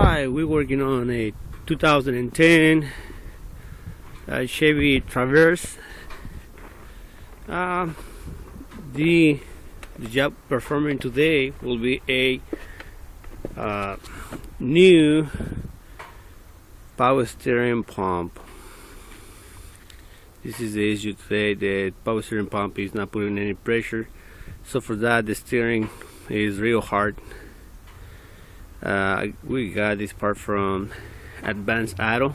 Hi, we're working on a 2010 Chevy Traverse. The job performing today will be a new power steering pump. This is the issue today. The power steering pump is not putting any pressure, so for that the steering is real hard. We got this part from Advanced Auto.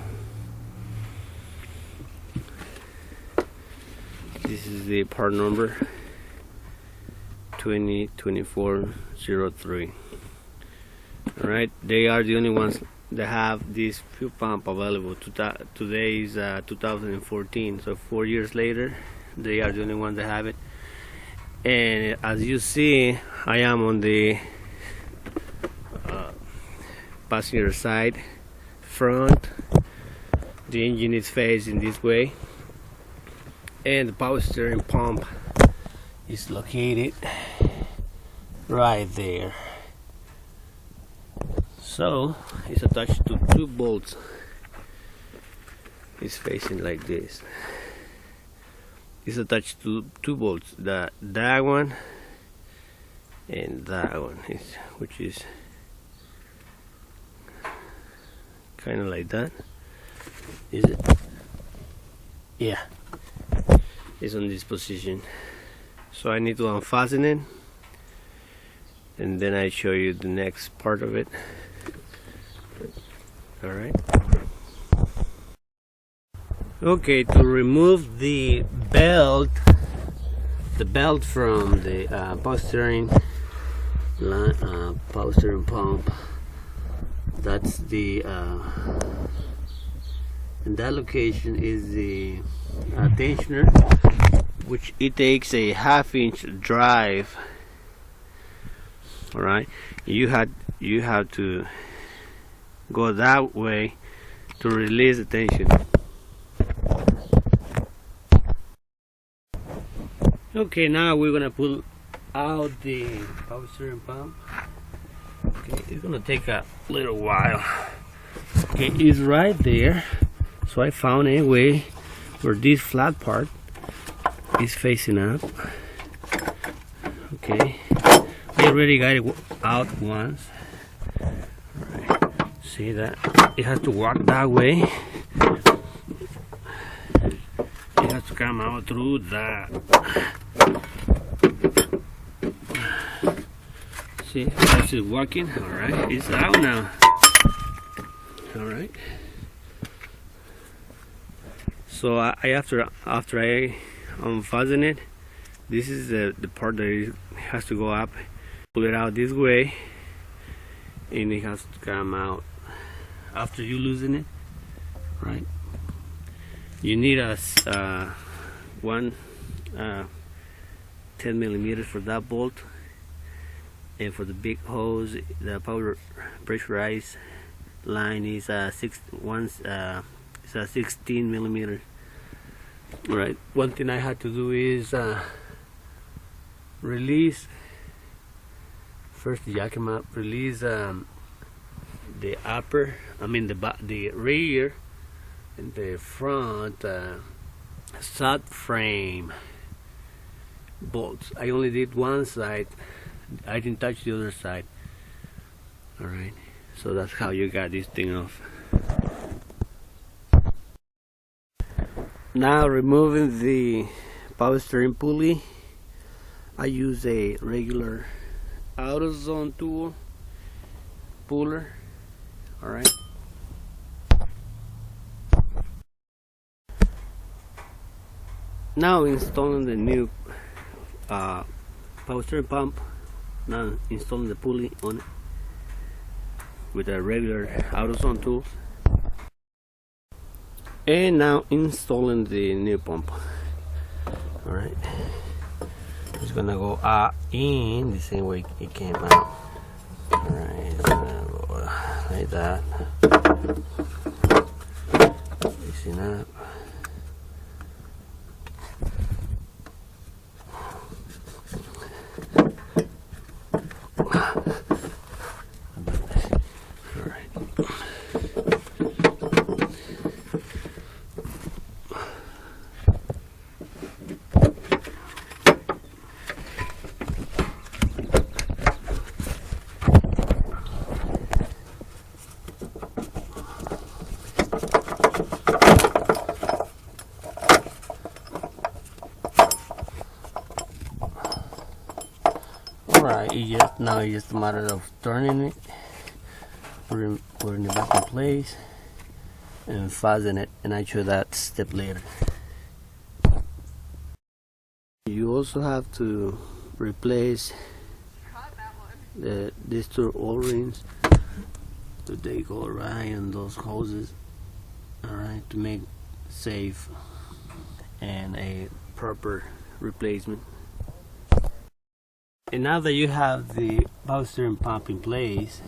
This is the part number 202403. Alright, they are the only ones that have this fuel pump available. Today is 2014, so 4 years later they are the only ones that have it. And as you see, I am on the passenger side front. The engine is facing this way and the power steering pump is located right there. So it's attached to two bolts. It's facing like this. It's attached to two bolts, that one and that one, which is kind of like that. Is it? Yeah, it's on this position. So I need to unfasten it and then I show you the next part of it. Alright. Okay, to remove the belt from the power steering pump, that's the in that location is the tensioner, which it takes a half-inch drive. All right, you have to go that way to release the tension. Okay, now we're gonna pull out the power steering pump. Okay, it's gonna take a little while. Okay, it's right there. So I found a way where this flat part is facing up. Okay, we already got it out once. Alright, see that it has to walk that way. It has to come out through that. See, this is working. Alright, it's out now. Alright. So after I unfasten it, this is the part that it has to go up. Pull it out this way, and it has to come out. After you loosen it, right? You need a 10 millimeters for that bolt, and for the big hose, the power pressurized line is 16 millimeters. Right. One thing I had to do is release first the jack up, release the rear and the front subframe bolts. I only did one side. I didn't touch the other side. All right. So that's how you got this thing off. Now removing the power steering pulley, I use a regular AutoZone tool puller. Alright. Now installing the new power steering pump. Now installing the pulley on it with a regular AutoZone tool. And now installing the new pump. Alright, it's gonna go in the same way it came out. Alright, it's gonna go like that. Facing up. Alright. Alright, now it's just a matter of turning it, putting it back in place, and fasten it, and I show that step later. You also have to replace these two O-rings, so they go right in those hoses, alright, to make safe and a proper replacement. And now that you have the power steering pump in place,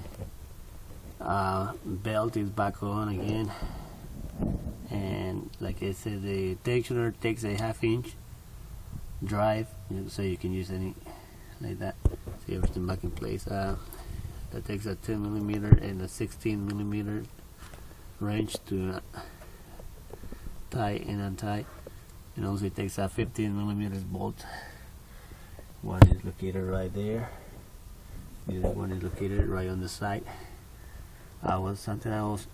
belt is back on again, and like I said, the tensioner takes a 1/2 inch drive, so you can use any like that. See everything back in place. That takes a 10 millimeter and a 16 millimeter wrench to tie and untie, and also it takes a 15 millimeter bolt. One is located right there. The other one is located right on the side. Something else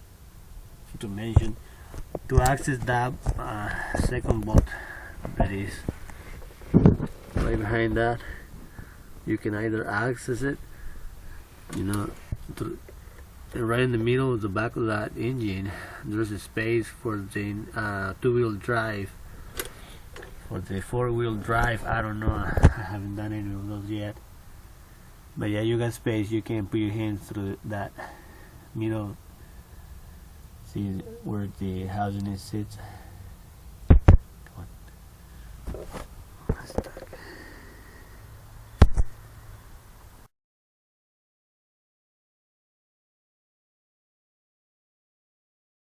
to mention: to access that second bolt that is right behind that, you can either access it, right in the middle of the back of that engine. There's a space for the two-wheel drive. For the four-wheel drive, I don't know, I haven't done any of those yet, but yeah, you got space. You can put your hands through that middle, see where the housing is sits. Come on.